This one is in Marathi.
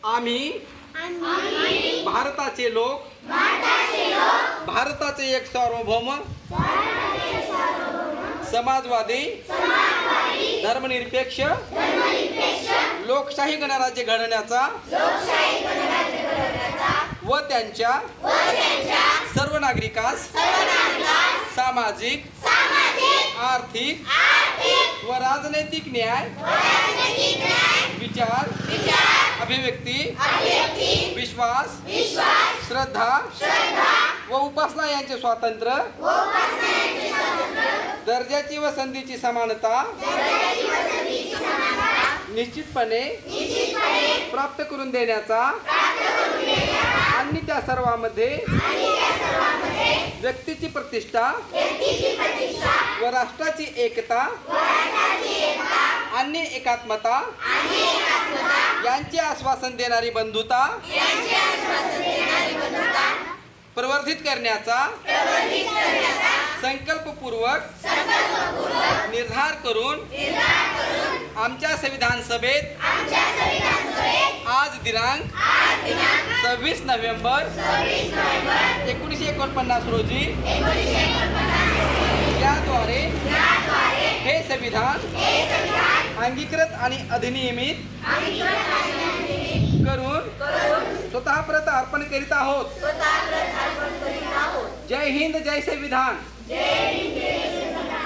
आम्ही भारताचे लोक भारताचे एक सार्वभौम समाजवादी धर्मनिरपेक्ष लोकशाही गणराज्य घडवण्याचा व त्यांच्या सर्व नागरिकास सामाजिक आर्थिक व राजनैतिक न्याय विचार अभिव्यक्ती विश्वास श्रद्धा व उपासना यांचे स्वातंत्र्य दर्जाची व संधीची समानता निश्चितपणे प्राप्त करून देण्याचा आणि त्या सर्वांमध्ये व्यक्तीची प्रतिष्ठा व राष्ट्राची एकता आणि एकात्मता यांचे आश्वासन देणारी बंधुता प्रवर्धित करण्याचा संकल्पपूर्वक निर्धार करून आमच्या संविधान सभेत आज दिनांक 26 नोव्हेंबर 1949 रोजी याद्वारे हे संविधान अंगीकृत आणि अधिनियमित करून स्वतः प्रत अर्पण करीत आहोत. जय हिंद, जय संविधान.